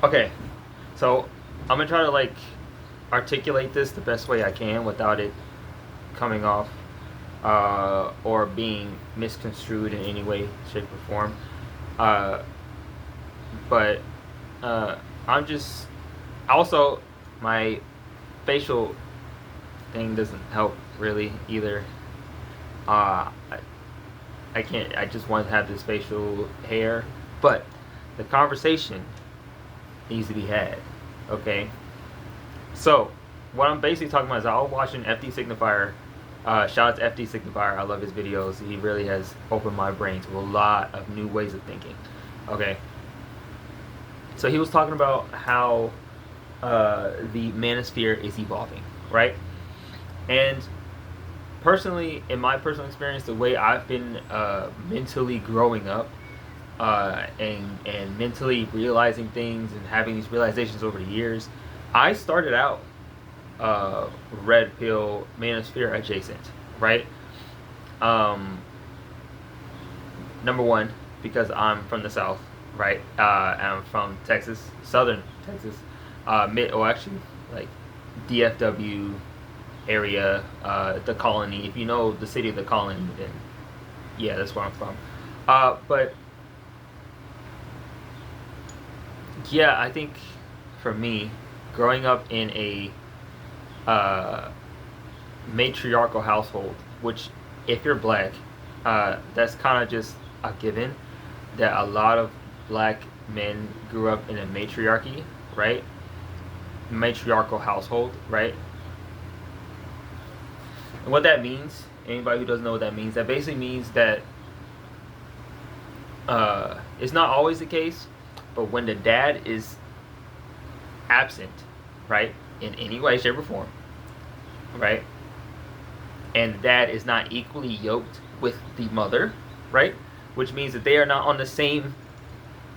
Okay, so I'm gonna try to like articulate this the best way I can without it coming off or being misconstrued in any way, shape, or form. Uh, but uh, I'm just also my facial thing doesn't help really either. Uh, I, I can't. I just want to have this facial hair, but the conversation needs to be had. Okay. So what I'm basically talking about is I was watching FD Signifier. Shout out to FD Signifier. I love his videos. He really has opened my brain to a lot of new ways of thinking. Okay. So he was talking about how the manosphere is evolving, right? And personally, in my personal experience, the way I've been mentally growing up and mentally realizing things and having these realizations over the years, I started out red pill manosphere adjacent, right? Um, Number one, because I'm from the South, right? I'm from Texas, Southern Texas, actually, like DFW area, the Colony. If you know the city of the Colony, then yeah, that's where I'm from. But yeah, I think for me, growing up in a uh, matriarchal household, which if you're black, that's kind of just a given that a lot of black men grew up in a matriarchy, right? Matriarchal household, right? And what that means, anybody who doesn't know what that means, that basically means that it's not always the case, but when the dad is absent, right, in any way, shape, or form, right, and the dad is not equally yoked with the mother, right, which means that they are not on the same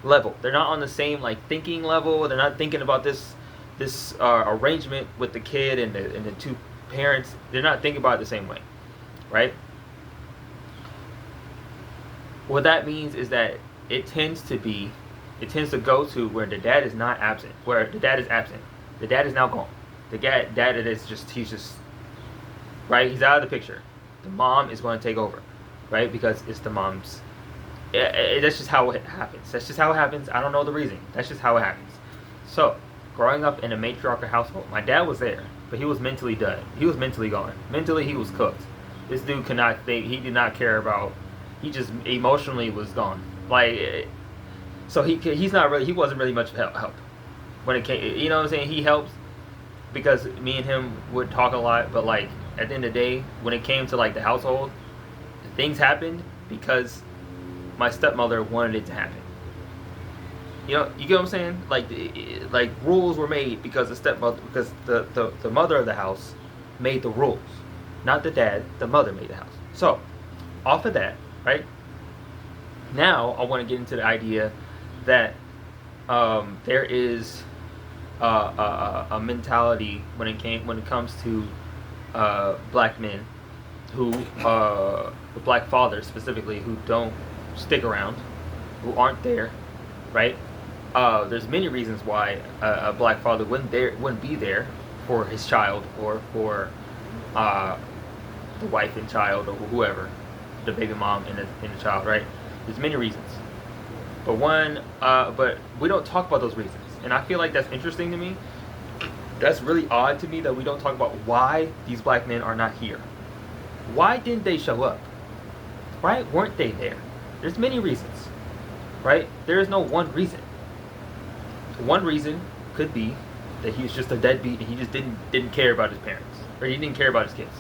level. They're not on the same like thinking level. They're not thinking about this arrangement with the kid and the two parents. They're not thinking about it the same way, right? What that means is that it tends to go to where the dad is not absent, where the dad is absent. The dad is now gone. The dad is just he's just right. He's out of the picture. The mom is going to take over, right? Because it's the mom's. That's just how it happens. That's just how it happens. I don't know the reason. That's just how it happens. So, growing up in a matriarchal household, my dad was there, but he was mentally done. He was mentally gone. Mentally, he was cooked. This dude could not think. He did not care about. He just emotionally was gone. Like, so he's not really. He wasn't really much help when it came. You know what I'm saying? He helped because me and him would talk a lot, but like at the end of the day, when it came to like the household, things happened because my stepmother wanted it to happen. You know, you get what I'm saying? Like rules were made because the mother of the house made the rules, not the dad. The mother made the house. So, off of that, right? Now I want to get into the idea that there is a mentality when it comes to black men who the black fathers specifically who don't stick around, who aren't there, right? There's many reasons why a black father wouldn't be there for his child or for the wife and child or whoever, the baby mom and the child, right? There's many reasons, but we don't talk about those reasons, and I feel like that's interesting to me. That's really odd to me that we don't talk about why these black men are not here. Why didn't they show up? Why weren't they there? There's many reasons, right? There is no one reason. One reason could be that he was just a deadbeat and he just didn't care about his parents, or he didn't care about his kids.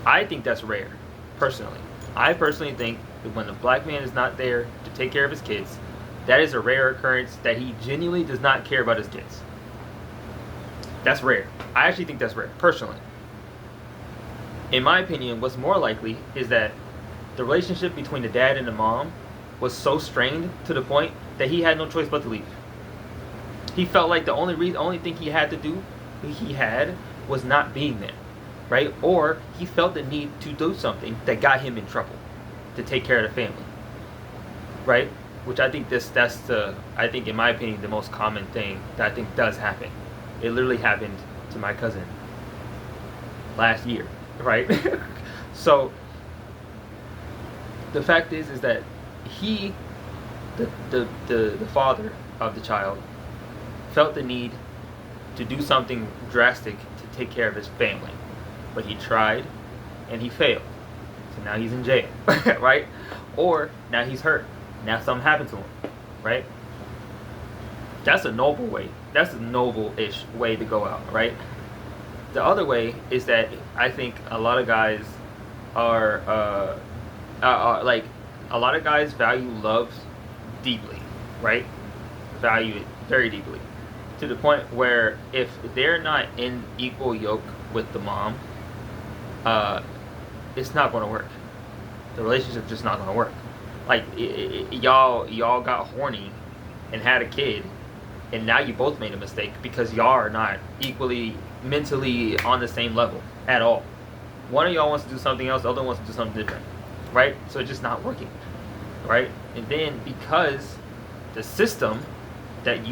I think that's rare, personally. I personally think that when the black man is not there to take care of his kids, that is a rare occurrence that he genuinely does not care about his kids. That's rare. I actually think that's rare, personally. In my opinion, what's more likely is that the relationship between the dad and the mom was so strained to the point that he had no choice but to leave. He felt like the only thing he had to do, was not being there, right? Or he felt the need to do something that got him in trouble, to take care of the family, right? which I think I think in my opinion the most common thing that I think does happen. It literally happened to my cousin last year, right? So the fact is that he, the father of the child, felt the need to do something drastic to take care of his family, but he tried and he failed. So now he's in jail, right? Or now he's hurt. Now something happened to him, right? That's a noble way. That's a noble-ish way to go out, right? The other way is that I think a lot of guys are like, a lot of guys value love deeply, right? Value it very deeply, to the point where if they're not in equal yoke with the mom, it's not going to work. The relationship's just not going to work. Like, y'all got horny and had a kid, and now you both made a mistake because y'all are not equally mentally on the same level at all. One of y'all wants to do something else, the other wants to do something different, right? So it's just not working, right? And then because the system that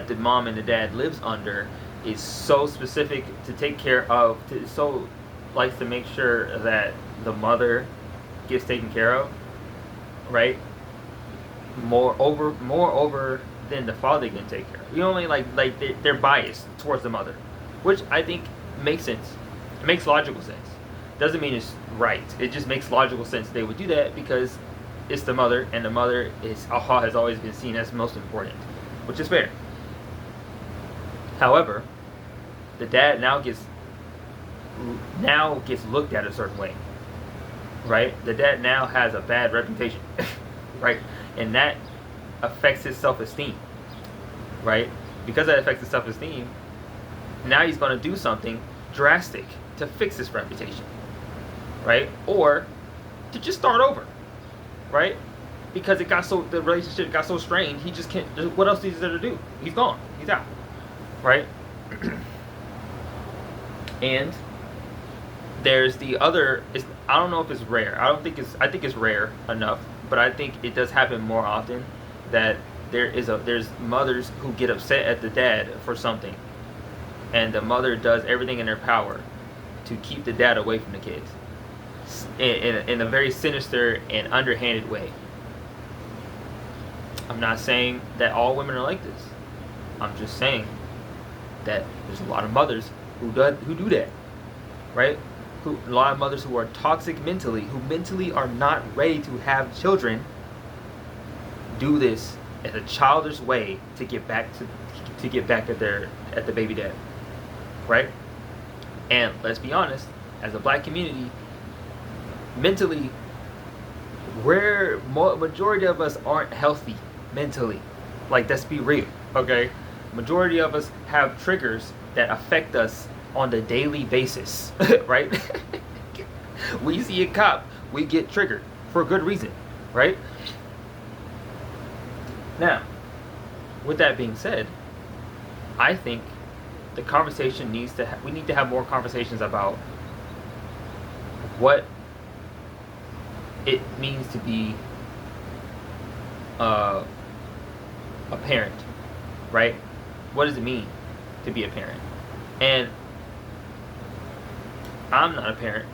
the mom and the dad lives under is so specific to take care of, so likes to make sure that the mother gets taken care of, right? More over than the father can take care of. You only like they're biased towards the mother, which I think makes sense. It makes logical sense. Doesn't mean it's right. It just makes logical sense they would do that because it's the mother, and the mother has always been seen as most important, which is fair. However, the dad now gets looked at a certain way, right? The dad now has a bad reputation, right? And that affects his self-esteem, right? Because that affects his self-esteem, now he's going to do something drastic to fix his reputation, right? Or to just start over, right? Because the relationship got so strained, he just can't. What else is there to do? He's gone. He's out, right? And there's the other. I don't know if it's rare. I think it's rare enough, but I think it does happen more often that there's mothers who get upset at the dad for something, and the mother does everything in her power to keep the dad away from the kids in a very sinister and underhanded way. I'm not saying that all women are like this. I'm just saying that there's a lot of mothers who do that, right? A lot of mothers who are toxic mentally, who mentally are not ready to have children, do this in a childish way to get back at the baby dad, right? And let's be honest, as a black community, mentally, majority of us aren't healthy mentally. Like, let's be real, okay? Majority of us have triggers that affect us on the daily basis, right? We see a cop, we get triggered for a good reason, right? Now, with that being said, I think the conversation we need to have more conversations about what it means to be a parent, right? What does it mean to be a parent? And I'm not a parent,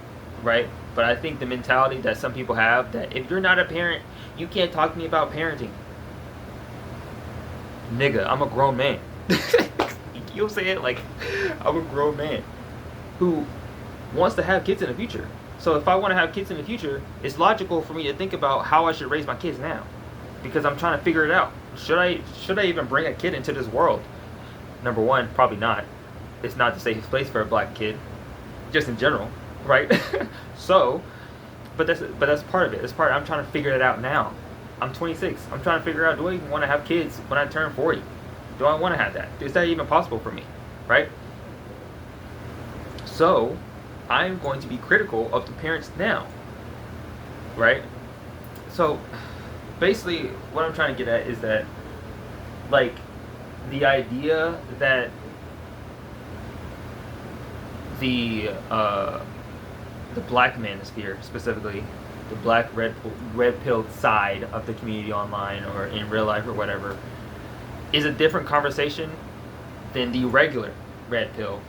right? But I think the mentality that some people have, that if you're not a parent, you can't talk to me about parenting. Nigga, I'm a grown man. You'll say it like, I'm a grown man who wants to have kids in the future. So if I want to have kids in the future, it's logical for me to think about how I should raise my kids now, because I'm trying to figure it out. Should I even bring a kid into this world? Number one, probably not. It's not the safest place for a black kid, just in general, right? So, but that's part of it. I'm trying to figure it out now. I'm 26. I'm trying to figure out, do I even want to have kids when I turn 40? Do I want to have that? Is that even possible for me, right? So, I'm going to be critical of the parents now, right? So, basically, what I'm trying to get at is that, like, the idea that the black manosphere specifically the black red pill side of the community online or in real life or whatever is a different conversation than the regular red pill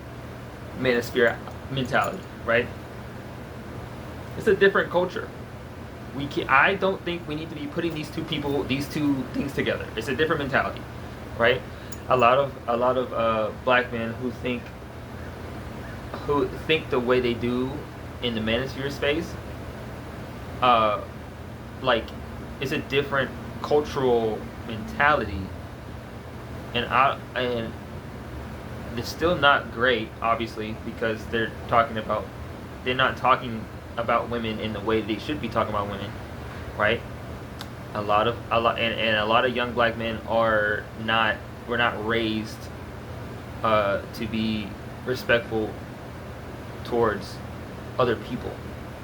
manosphere mentality, right? It's a different culture. I don't think we need to be putting these two things together. It's a different mentality, right? A lot of black men who think the way they do in the manosphere space, like, it's a different cultural mentality, and it's still not great, obviously, because they're not talking about women in the way they should be talking about women, right? A lot of young black men were not raised to be respectful towards other people,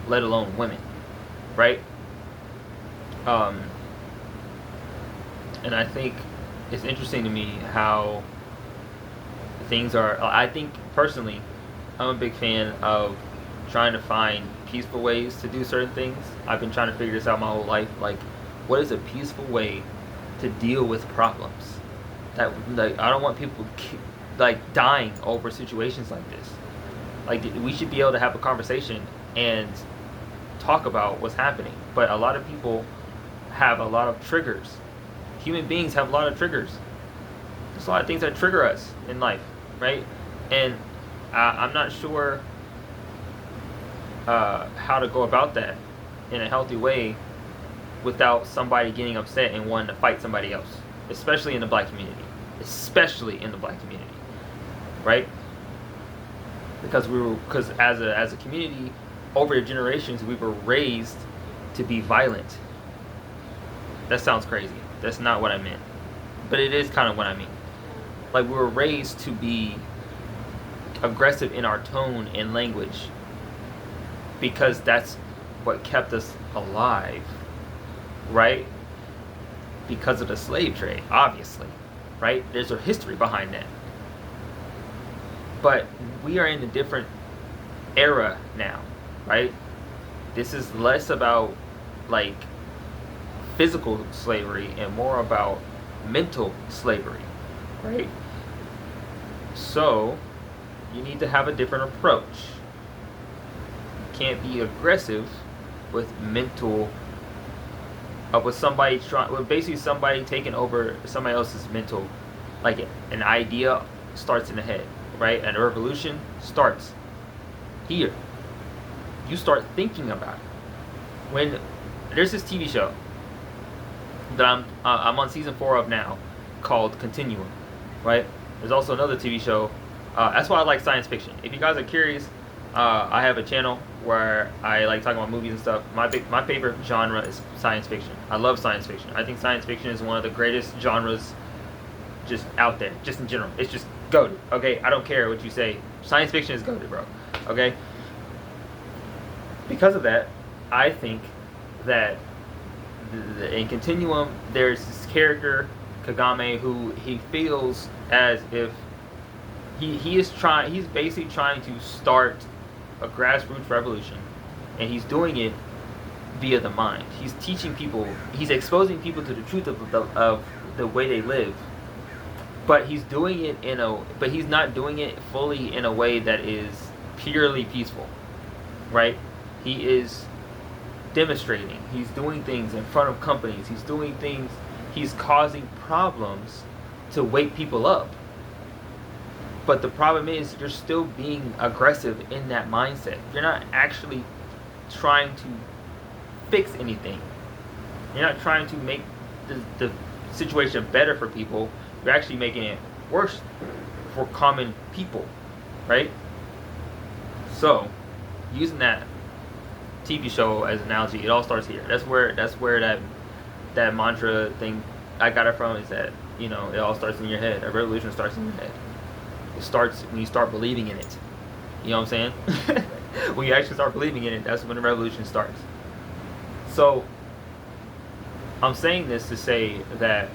let alone women, right? And I think it's interesting to me how things are. I think personally, I'm a big fan of trying to find peaceful ways to do certain things. I've been trying to figure this out my whole life. Like, what is a peaceful way to deal with problems? That, like, I don't want people like dying over situations like this. Like, we should be able to have a conversation and talk about what's happening. But a lot of people have a lot of triggers. Human beings have a lot of triggers. There's a lot of things that trigger us in life, right? And I'm not sure how to go about that in a healthy way without somebody getting upset and wanting to fight somebody else, especially in the black community. Especially in the black community, right? Because as a community, over the generations, we were raised to be violent. That sounds crazy. That's not what I meant, but it is kind of what I mean. Like, we were raised to be aggressive in our tone and language because that's what kept us alive, right? Because of the slave trade, obviously, right? There's a history behind that. But we are in a different era now, right? This is less about, like, physical slavery and more about mental slavery, right? So you need to have a different approach. You can't be aggressive with basically somebody taking over somebody else's mental. Like, an idea starts in the head, right? And a revolution starts here. You start thinking about it. When there's this TV show that I'm on season 4 of now, called Continuum, right? There's also another TV show. That's why I like science fiction. If you guys are curious, I have a channel where I like talking about movies and stuff. My favorite genre is science fiction. I love science fiction. I think science fiction is one of the greatest genres just out there, just in general. It's just goated, okay? I don't care what you say. Science fiction is goated, bro, okay? Because of that, I think that in Continuum, there's this character, Kagame, who he feels as if he's basically trying to start a grassroots revolution, and he's doing it via the mind. He's teaching people, he's exposing people to the truth of the way they live, but he's not doing it fully in a way that is purely peaceful, right? He is demonstrating, he's doing things in front of companies, he's causing problems to wake people up. But the problem is, you're still being aggressive in that mindset. You're not actually trying to fix anything. You're not trying to make the situation better for people. You're actually making it worse for common people, right? So, using that TV show as an analogy, it all starts here. That's where that mantra thing I got it from, is that, it all starts in your head. A revolution starts in your head. It starts when you start believing in it. You know what I'm saying? When you actually start believing in it, that's when the revolution starts. So, I'm saying this to say that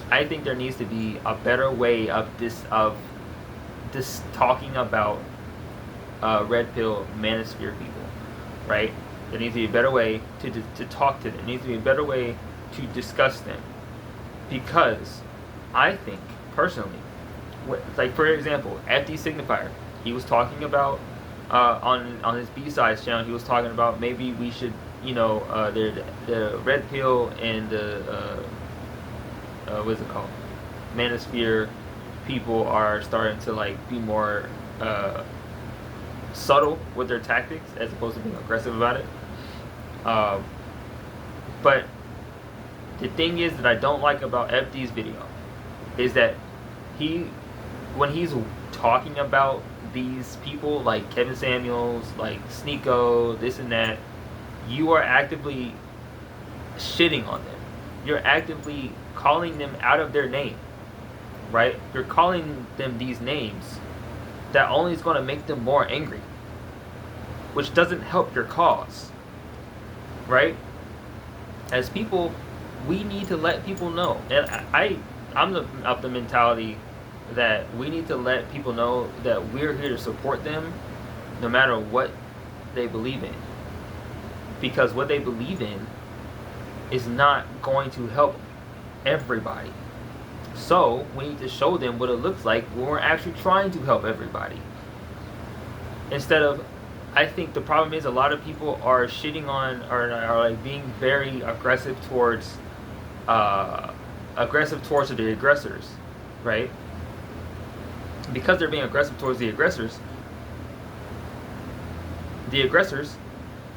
I think there needs to be a better way of this talking about red pill manosphere people, right? There needs to be a better way to talk to them. There needs to be a better way to discuss them. Because I think, personally, like for example, FD Signifier, he was talking about, on his B-Sides channel, he was talking about maybe we should, the Red Pill and the, what's it called? Manosphere people are starting to like be more subtle with their tactics as opposed to being aggressive about it. But the thing is that I don't like about FD's video is that when he's talking about these people like Kevin Samuels, like Sneeko, this and that, you are actively shitting on them. You're actively calling them out of their name, right? You're calling them these names that only is going to make them more angry, which doesn't help your cause, right? As people, we need to let people know, and I'm of the mentality that we need to let people know that we're here to support them no matter what they believe in, because what they believe in is not going to help everybody. So we need to show them what it looks like when we're actually trying to help everybody. Instead of, I think the problem is a lot of people are shitting on, or are like being very aggressive towards the aggressors, right? Because they're being aggressive towards the aggressors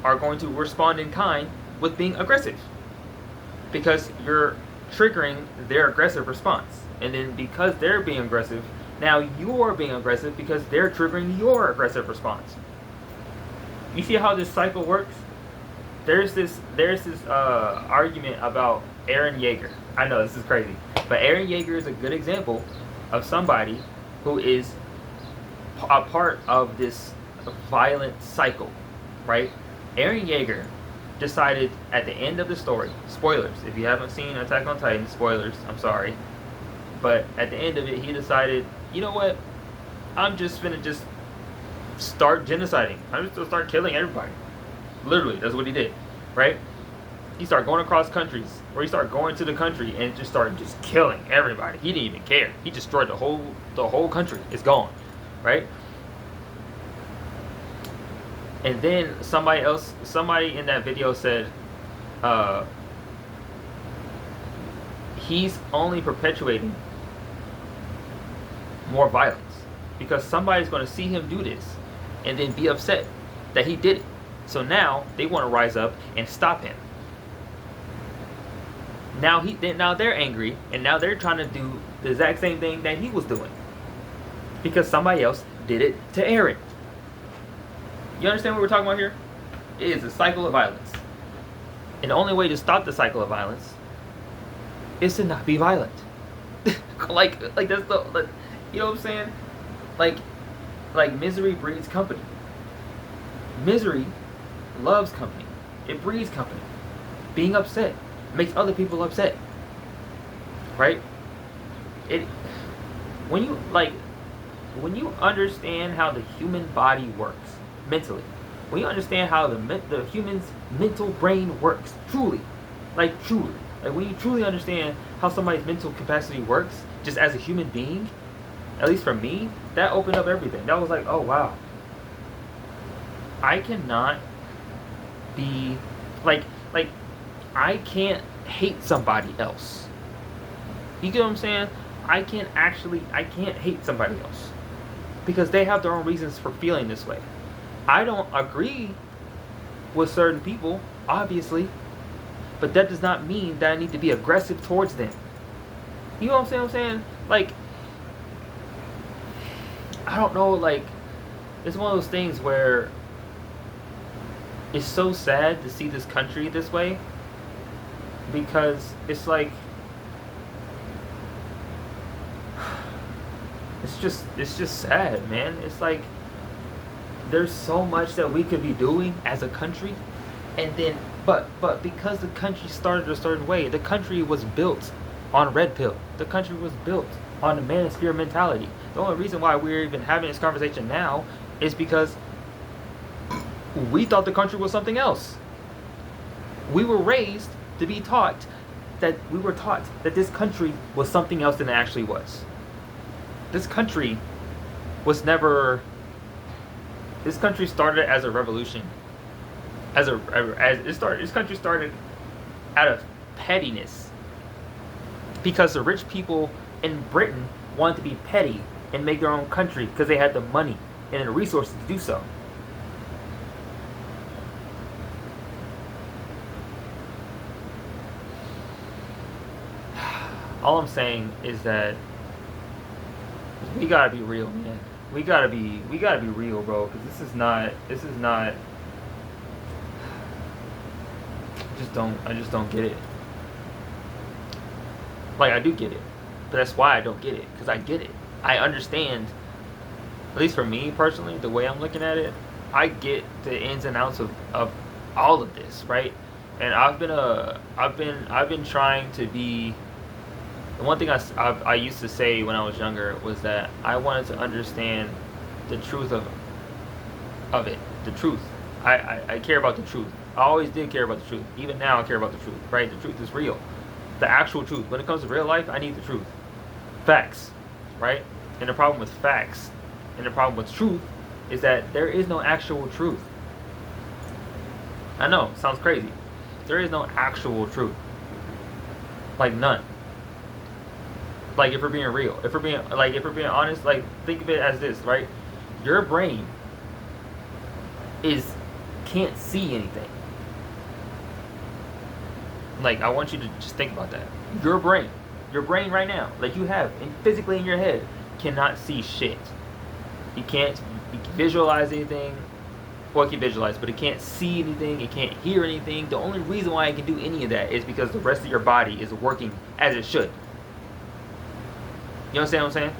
are going to respond in kind with being aggressive, because you're triggering their aggressive response. And then because they're being aggressive, now you're being aggressive because they're triggering your aggressive response. You see how this cycle works? There's this argument about Aaron Yeager. I know this is crazy, but Aaron Yeager is a good example of somebody who is a part of this violent cycle, right? Aaron Yeager decided at the end of the story, spoilers, if you haven't seen Attack on Titan, spoilers, I'm sorry, but at the end of it, he decided, you know what, I'm just gonna start genociding. I'm just gonna start killing everybody. Literally, that's what he did, right? He started going across countries, or he started going to the country and just started killing everybody. He didn't even care. He destroyed the whole country. It's gone, right? And then somebody in that video said, he's only perpetuating more violence because somebody's going to see him do this and then be upset that he did it. So now they want to rise up and stop him. Now they're angry, and now they're trying to do the exact same thing that he was doing because somebody else did it to Aaron. You understand what we're talking about here? It is a cycle of violence. And the only way to stop the cycle of violence is to not be violent. like that's the, you know what I'm saying? Like misery breeds company. Misery loves company. It breeds company. Being upset makes other people upset, right? When you understand how the human body works mentally, when you understand how the human's mental brain works, truly, like when you truly understand how somebody's mental capacity works, just as a human being, at least for me, that opened up everything. That was like, oh wow, I cannot be like I can't hate somebody else. You get what I'm saying? I can't hate somebody else because they have their own reasons for feeling this way. I don't agree with certain people, obviously, but that does not mean that I need to be aggressive towards them. You know what I'm saying? Like, I don't know, like, it's one of those things where it's so sad to see this country this way, because it's like, it's just sad, man. It's like there's so much that we could be doing as a country, and then but because the country started a certain way, the country was built on red pill. The country was built on the manosphere mentality. The only reason why we're even having this conversation now is because we thought the country was something else. We were raised to be taught that this country was something else than it actually was. This country was never. This country started as a revolution. This country started out of pettiness, because the rich people in Britain wanted to be petty and make their own country because they had the money and the resources to do so. All I'm saying is that we gotta be real, man. We gotta be real, bro. Because this is not. I just don't get it. Like, I do get it, but that's why I don't get it. Because I get it. I understand. At least for me personally, the way I'm looking at it, I get the ins and outs of all of this, right? And I've been trying to be. The one thing I used to say when I was younger was that I wanted to understand the truth of it. The truth. I care about the truth. I always did care about the truth. Even now I care about the truth, right? The truth is real. The actual truth. When it comes to real life, I need the truth. Facts, right? And the problem with facts and the problem with truth is that there is no actual truth. I know, sounds crazy. There is no actual truth. Like, none. Like, if we're being real, if we're being honest, like, think of it as this, right? Your brain can't see anything. Like, I want you to just think about that. Your brain right now, like you have physically in your head, cannot see shit. You can visualize anything. Well, it can visualize, but it can't see anything. It can't hear anything. The only reason why it can do any of that is because the rest of your body is working as it should. You understand what I'm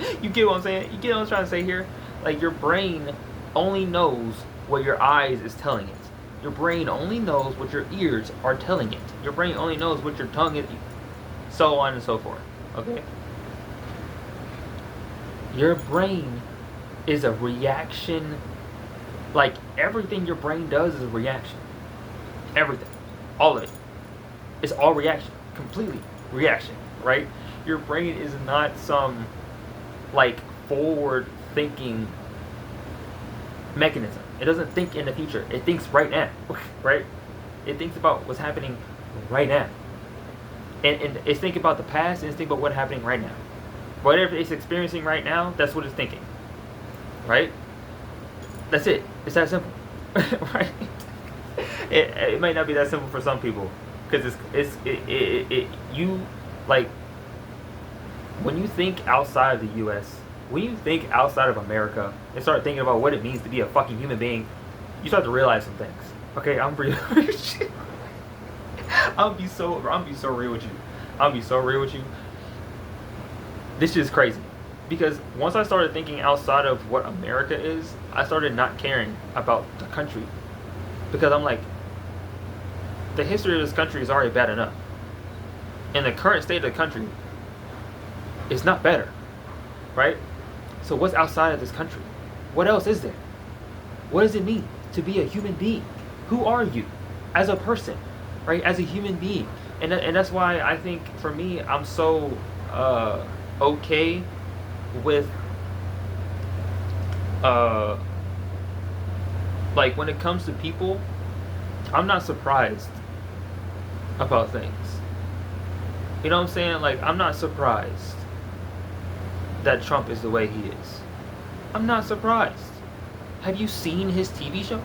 saying? You get what I'm saying? You get what I'm trying to say here? Like, your brain only knows what your eyes is telling it. Your brain only knows what your ears are telling it. Your brain only knows what your tongue is, so on and so forth. Okay? Your brain is a reaction. Like, everything your brain does is a reaction. Everything. All of it. It's all reaction. Completely reaction. Right? Your brain is not some, like, forward-thinking mechanism. It doesn't think in the future. It thinks right now. Right? It thinks about what's happening right now. And it's thinking about the past, and it's thinking about what's happening right now. Whatever it's experiencing right now, that's what it's thinking. Right? That's it. It's that simple. Right? It might not be that simple for some people, because you, like, when you think outside of the U.S., when you think outside of America and start thinking about what it means to be a fucking human being, you start to realize some things. Okay, I'm real. I'll be so real with you. I'll be so real with you. This is crazy. Because once I started thinking outside of what America is, I started not caring about the country. Because I'm like, the history of this country is already bad enough. And the current state of the country is not better. Right? So what's outside of this country? What else is there? What does it mean to be a human being? Who are you as a person? Right? As a human being. And that's why I think, for me, I'm so okay with like, when it comes to people, I'm not surprised about things. You know what I'm saying? Like, I'm not surprised that Trump is the way he is. I'm not surprised. Have you seen his TV show?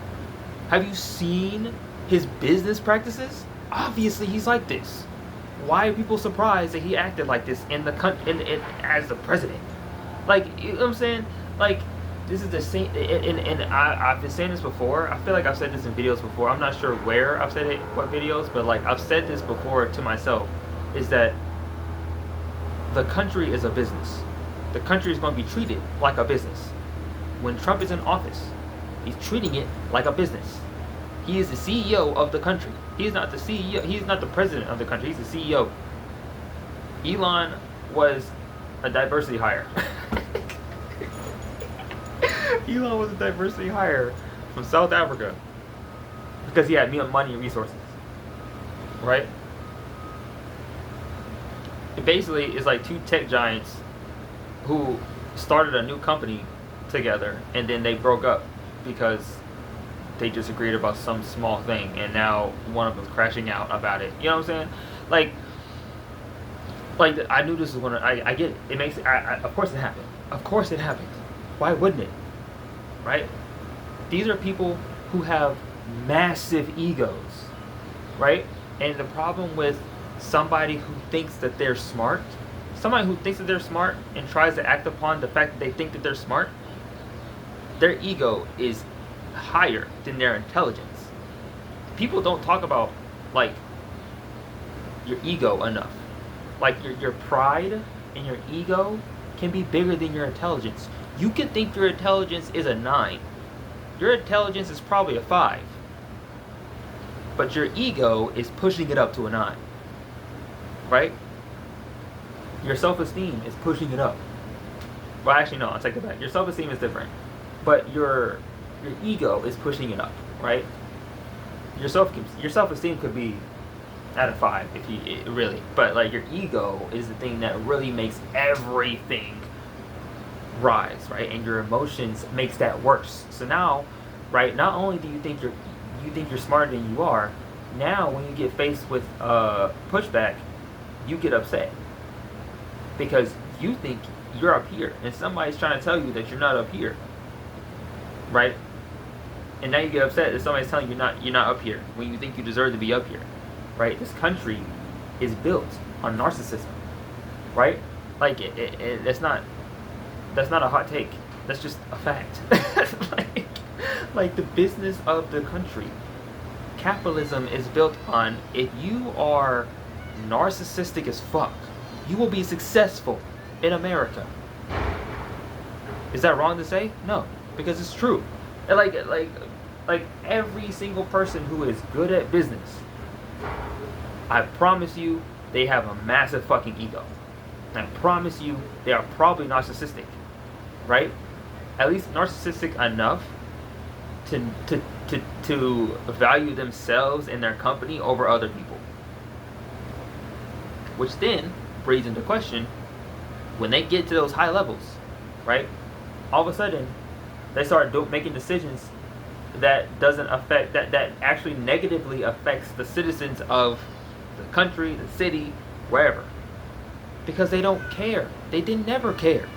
Have you seen his business practices? Obviously he's like this. Why are people surprised that he acted like this in the as the president? Like, you know what I'm saying? Like, this is the same, and I've been saying this before. I feel like I've said this in videos before. I'm not sure where I've said it, what videos, but, like, I've said this before to myself, is that the country is a business. The country is going to be treated like a business. When Trump is in office, he's treating it like a business. He is the CEO of the country. He's not the CEO. He's not the president of the country. He's the CEO. Elon was a diversity hire. Elon was a diversity hire from South Africa because he had money and resources. right? It basically is like two tech giants who started a new company together, and then they broke up because they disagreed about some small thing, and now one of them's crashing out about it. You know what I'm saying? Like I knew this was gonna. I get it. It makes. Of course it happened. Of course it happened. Why wouldn't it? Right? These are people who have massive egos, right? And the problem with somebody who thinks that they're smart, and tries to act upon the fact that they think that they're smart, their ego is higher than their intelligence. People don't talk about like your ego enough. Like your pride and your ego can be bigger than your intelligence. You could think your intelligence is a 9. Your intelligence is probably a 5. But your ego is pushing it up to a 9. Right? Your self-esteem is pushing it up. Well, actually, no, I'll take it back. Your self-esteem is different. But your ego is pushing it up, right? Your self-esteem could be at a 5 if you really, but like your ego is the thing that really makes everything rise, right? And your emotions makes that worse. So now, right, not only do you think you're smarter than you are, now when you get faced with pushback, you get upset because you think you're up here and somebody's trying to tell you that you're not up here, right? And now you get upset that somebody's telling you you're not up here when you think you deserve to be up here, right? This country is built on narcissism, right? Like that's not a hot take. That's just a fact. like the business of the country, capitalism is built on, if you are narcissistic as fuck, you will be successful in America. Is that wrong to say? No, because it's true. And like every single person who is good at business, I promise you, they have a massive fucking ego. I promise you, they are probably narcissistic, right? At least narcissistic enough to value themselves and their company over other people. Which then breeds into question, when they get to those high levels, right? All of a sudden, they start making decisions that actually negatively affects the citizens of the country, the city, wherever, because they don't care. They didn't never care.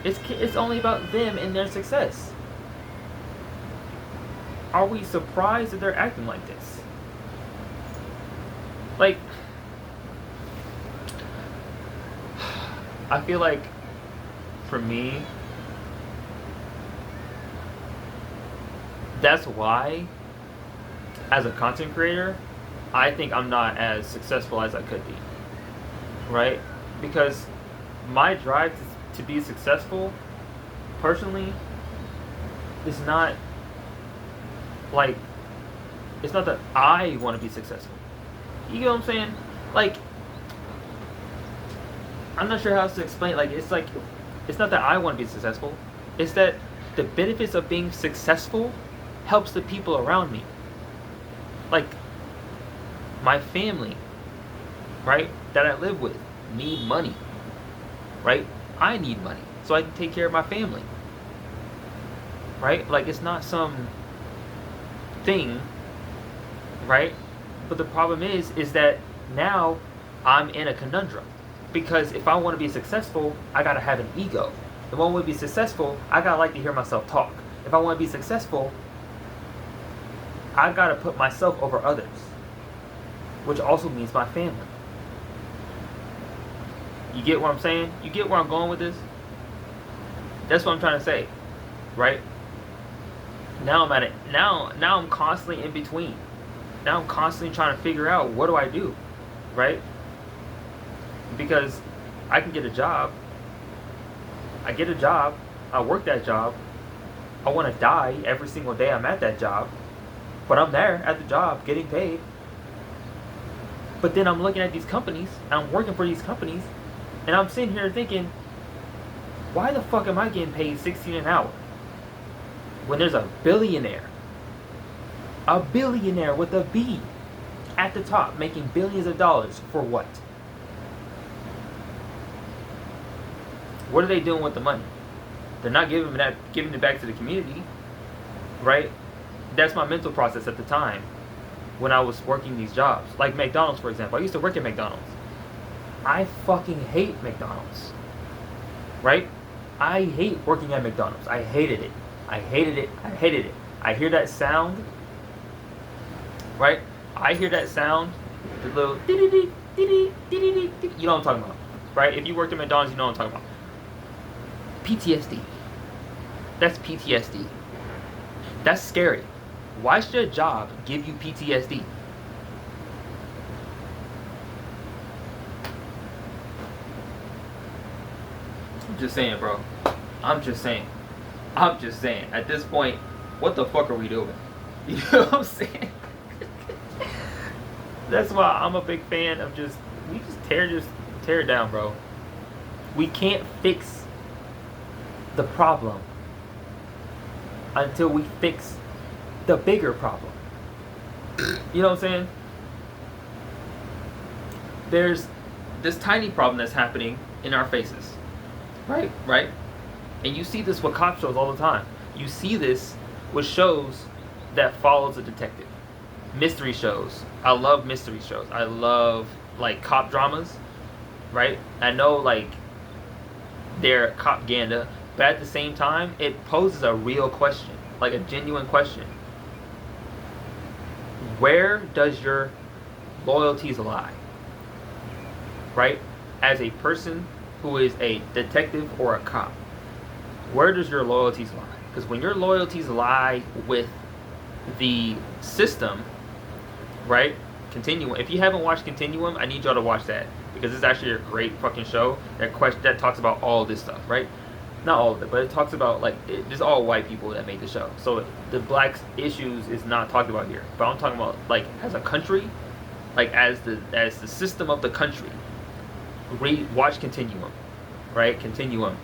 It's only about them and their success. Are we surprised that they're acting like this? Like, I feel like, for me, that's why, as a content creator, I think I'm not as successful as I could be, right? Because my drive to be successful, personally, is not like, it's not that I want to be successful. You get what I'm saying? Like, I'm not sure how else to explain. Like, it's not that I want to be successful. It's that the benefits of being successful helps the people around me. Like, my family, right, that I live with, need money, right? I need money so I can take care of my family, right? Like, it's not some thing, right? But the problem is that now I'm in a conundrum, because if I want to be successful, I gotta have an ego. If I want to be successful, I gotta like to hear myself talk. If I want to be successful, I gotta put myself over others, which also means my family. You get what I'm saying? You get where I'm going with this? That's what I'm trying to say, right? Now I'm at it. Now I'm constantly in between. Now I'm constantly trying to figure out, what do I do, right? Because I can get a job. I get a job. I work that job. I want to die every single day I'm at that job. But I'm there at the job getting paid. But then I'm looking at these companies, and I'm working for these companies, and I'm sitting here thinking, why the fuck am I getting paid $16 an hour when there's a billionaire with a B, at the top, making billions of dollars for what? What are they doing with the money? They're not giving it back to the community, right? That's my mental process at the time when I was working these jobs. Like McDonald's, for example. I used to work at McDonald's. I fucking hate McDonald's, right? I hate working at McDonald's. I hated it. I hated it. I hated it. I hear that sound, right? I hear that sound, the little dee-dee-dee, dee-dee, dee-dee-dee, dee-dee. You know what I'm talking about, right? If you worked at McDonald's, you know what I'm talking about. PTSD. That's PTSD. That's scary. Why should a job give you PTSD? I'm just saying, bro. I'm just saying. At this point, what the fuck are we doing? You know what I'm saying? That's why I'm a big fan of just tear it down, bro. We can't fix the problem until we fix the bigger problem. You know what I'm saying? There's this tiny problem that's happening in our faces. Right? And you see this with cop shows all the time. You see this with shows that follows a detective. Mystery shows. I love mystery shows. I love like cop dramas, right? I know like they're propaganda, but at the same time, it poses a real question, like a genuine question. Where does your loyalties lie? Right? As a person who is a detective or a cop, where does your loyalties lie? Because when your loyalties lie with the system, right? Continuum. If you haven't watched Continuum, I need y'all to watch that because it's actually a great fucking show that talks about all this stuff, right? Not all of it, but it talks about like it's all white people that made the show. So the black issues is not talked about here. But I'm talking about like as a country, like as the system of the country. Watch Continuum, right? Continuum,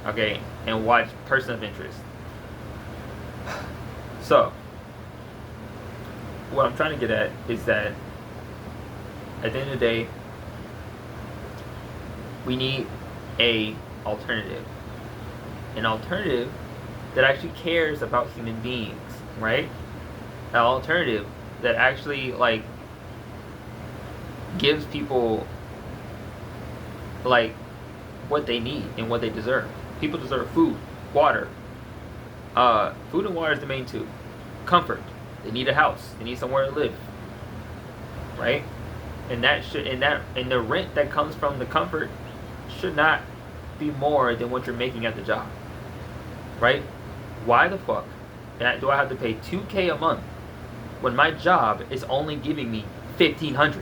okay, and watch Person of Interest. So what I'm trying to get at is that at the end of the day, we need an alternative that actually cares about human beings, right? An alternative that actually like gives people like what they need and what they deserve. People deserve food, water. Food and water is the main two. Comfort. They need a house. They need somewhere to live. Right? And the rent that comes from the comfort should not be more than what you're making at the job. Right? Why the fuck do I have to pay $2,000 a month when my job is only giving me $1,500?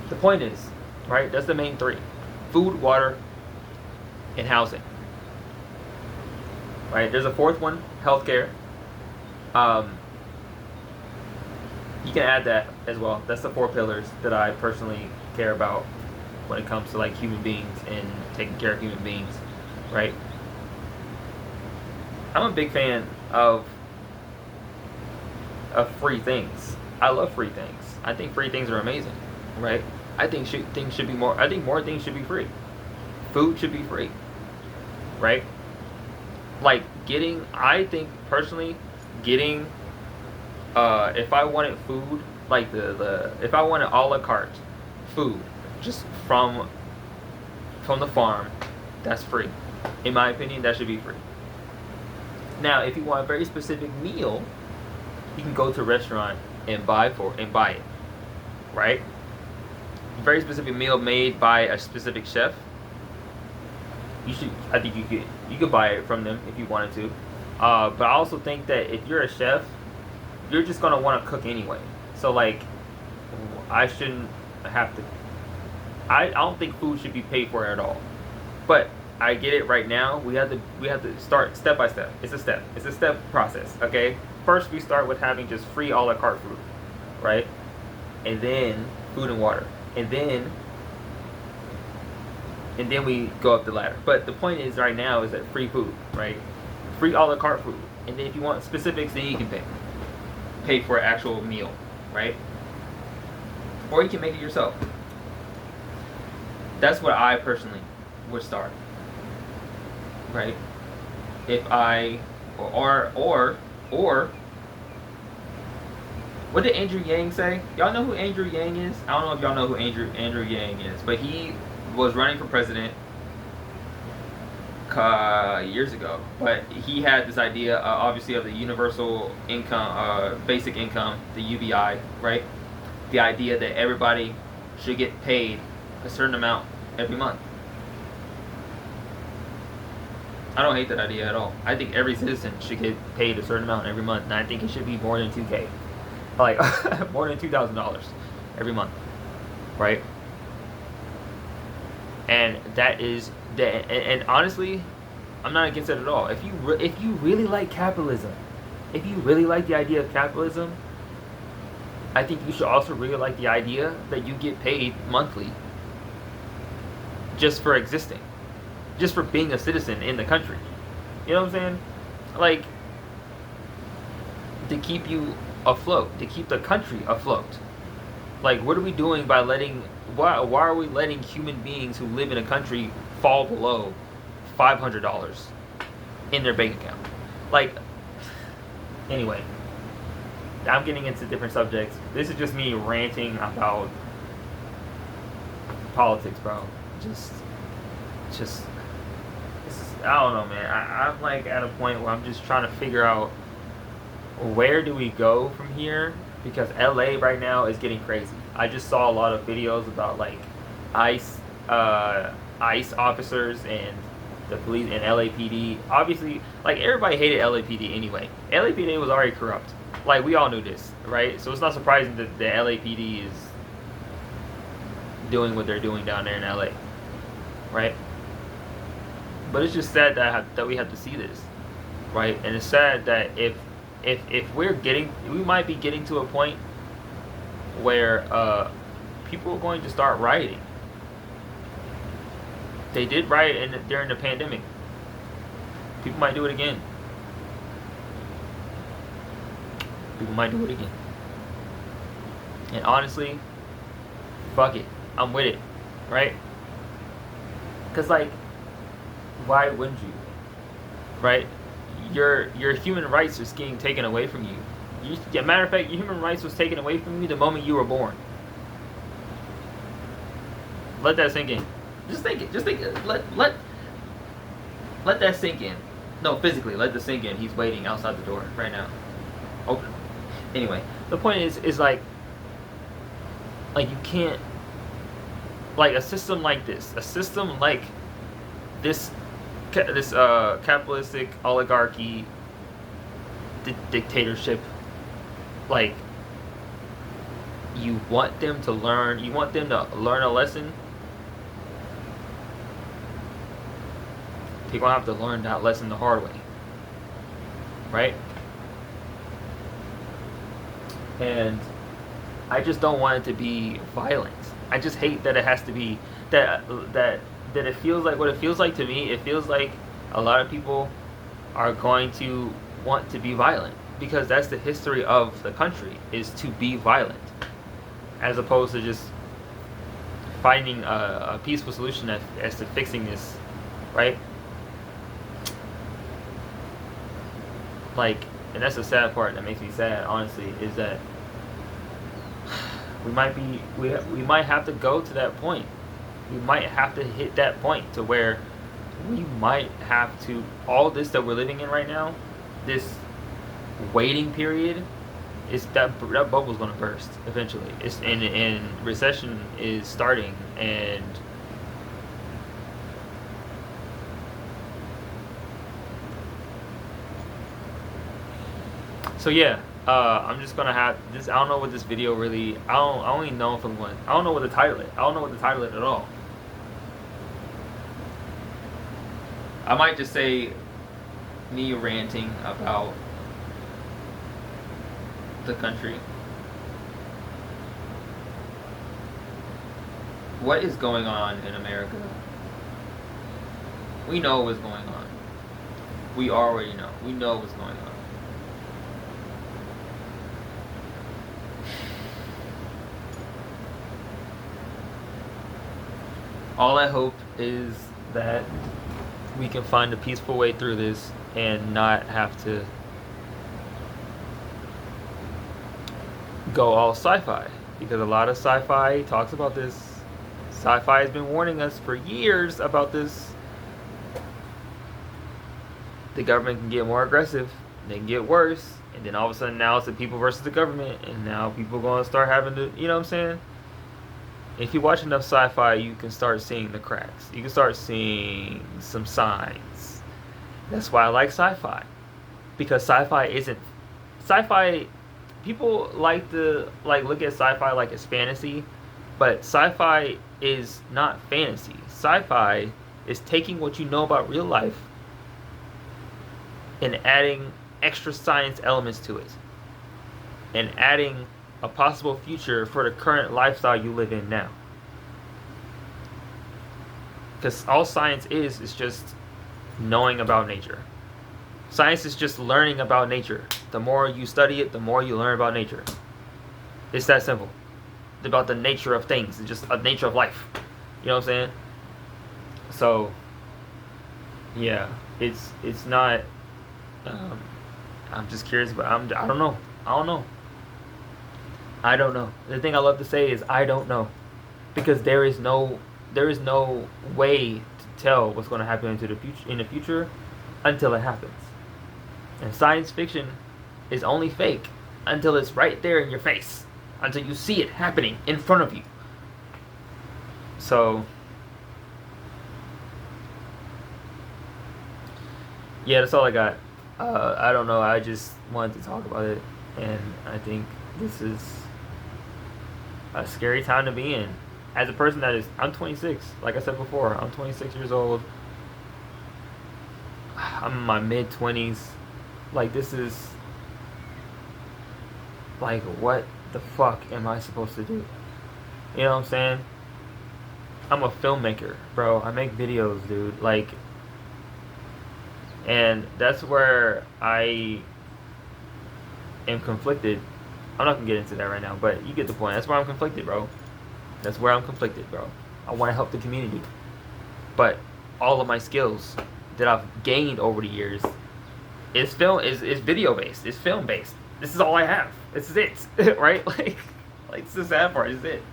The point is, right? That's the main three: food, water, and housing. Right? There's a fourth one: healthcare. You can add that as well. That's the 4 pillars that I personally care about when it comes to like human beings and taking care of human beings, right? I'm a big fan of free things. I love free things. I think free things are amazing, right? I think things should be more. I think more things should be free. Food should be free, right? Like I think personally, getting if I wanted food, like if I wanted a la carte food, just from the farm, that's free. In my opinion, that should be free. Now, if you want a very specific meal, you can go to a restaurant and buy it, right? Very specific meal made by a specific chef. I think you could buy it from them if you wanted to. But I also think that if you're a chef, you're just gonna want to cook anyway. So like, I shouldn't have to. I don't think food should be paid for at all. But I get it right now. We have to start step by step. It's a step process. Okay. First, we start with having just free a la carte food, right? And then food and water, and then we go up the ladder. But the point is, right now, is that free food, right? Free a la carte food, and then if you want specifics, then you can pay. pay for an actual meal, right? Or you can make it yourself. That's what I personally would start, right? If I or what did Andrew Yang say? Y'all know who Andrew Yang is? I don't know if y'all know who Andrew Yang is, but he was running for president years ago. But he had this idea, obviously, of the universal income, basic income, the UBI, right? The idea that everybody should get paid a certain amount every month. I don't hate that idea at all. I think every citizen should get paid a certain amount every month, and I think it should be more than $2,000, like more than $2,000 every month, right? And that is that. And honestly, I'm not against it at all. If you really like capitalism, if you really like the idea of capitalism, I think you should also really like the idea that you get paid monthly just for existing, just for being a citizen in the country. You know what I'm saying? Like, to keep you afloat, to keep the country afloat. Like, what are we doing by why are we letting human beings who live in a country fall below $500 in their bank account? Like, anyway, I'm getting into different subjects. This is just me ranting about politics, bro. Just this is, I don't know, man. I'm like at a point where I'm just trying to figure out where do we go from here, because LA right now is getting crazy. I just saw a lot of videos about like ICE officers and the police and LAPD. Obviously, like, everybody hated LAPD anyway. LAPD was already corrupt. Like, we all knew this, right? So it's not surprising that the LAPD is doing what they're doing down there in LA, right? But it's just sad that we have to see this, right? And it's sad that if we might be getting to a point where people are going to start rioting. They did riot during the pandemic. People might do it again. People might do it again. And honestly, fuck it. I'm with it, right? Because, like, why wouldn't you? Right? Your human rights are getting taken away from you. Matter of fact, your human rights was taken away from you the moment you were born. Let that sink in. Just think it. Just think it. Let that sink in. No, physically, let the sink in. He's waiting outside the door right now. Open. Anyway, the point is like you can't, like, a system like this, this capitalistic oligarchy dictatorship, like, you want them to learn a lesson. They're gonna have to learn that lesson the hard way, right? And I just don't want it to be violent. I just hate that it has to be that it feels like what it feels like to me. It feels like a lot of people are going to want to be violent, because that's the history of the country, is to be violent, as opposed to just finding a peaceful solution as to fixing this, right? Like, and that's the sad part that makes me sad, honestly, is that we might have to go to that point. We might have to hit that point to where we might have to, all this that we're living in right now, this waiting period, is that bubble's going to burst eventually. And recession is starting, and so yeah, I'm just gonna have this. I don't know what this video really. I don't even know if I'm going. I don't know what the title is. I don't know what the title is at all. I might just say me ranting about the country. What is going on in America? We know what's going on. We already know. We know what's going on. All I hope is that we can find a peaceful way through this and not have to go all sci-fi, because a lot of sci-fi talks about this. Sci-fi has been warning us for years about this. The government can get more aggressive, they can get worse, and then all of a sudden now it's the people versus the government, and now people are going to start having to, you know what I'm saying? If you watch enough sci-fi, you can start seeing the cracks. You can start seeing some signs. That's why I like sci-fi, because sci-fi isn't sci-fi. People like to look at sci-fi like it's fantasy, but sci-fi is not fantasy. Sci-fi is taking what you know about real life and adding extra science elements to it, and adding a possible future for the current lifestyle you live in now. Because all science is just knowing about nature. Science is just learning about nature. The more you study it, the more you learn about nature. It's that simple. It's about the nature of things. It's just a nature of life. You know what I'm saying? So, yeah, it's not. I'm just curious, but I don't know. I don't know. The thing I love to say is I don't know, because there is no way to tell what's going to happen in the future until it happens. And science fiction is only fake until it's right there in your face, until you see it happening in front of you. So, yeah, that's all I got. I don't know. I just wanted to talk about it, and I think this is a scary time to be in. As a person I'm 26. Like I said before, I'm 26 years old. I'm in my mid-20s. Like, this is, like, what the fuck am I supposed to do? You know what I'm saying? I'm a filmmaker, bro. I make videos, dude. Like, and that's where I am conflicted. I'm not gonna get into that right now, but you get the point. That's where I'm conflicted, bro. I want to help the community, but all of my skills that I've gained over the years is video based. It's film based. This is all I have. This is it, right? Like it's the sad part. Is it?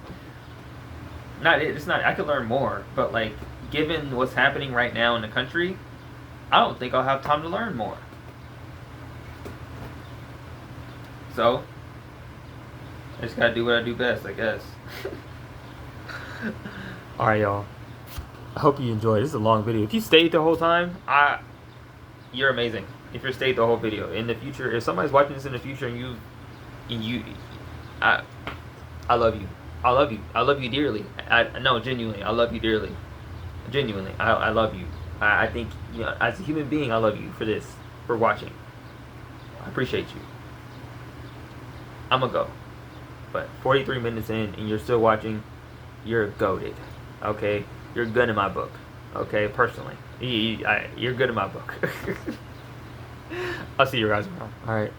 Not it. It's not. I could learn more, but like, given what's happening right now in the country, I don't think I'll have time to learn more. So, I just gotta do what I do best, I guess. Alright, y'all. I hope you enjoyed. This is a long video. If you stayed the whole time, you're amazing. If you stayed the whole video. In the future, if somebody's watching this in the future I love you. I love you dearly. No, genuinely, I love you dearly. Genuinely, I love you. I think, as a human being, I love you for watching. I appreciate you. I'm gonna go. But 43 minutes in and you're still watching, you're goated. Okay? You're good in my book. Okay? Personally. You're good in my book. I'll see you guys around. Alright.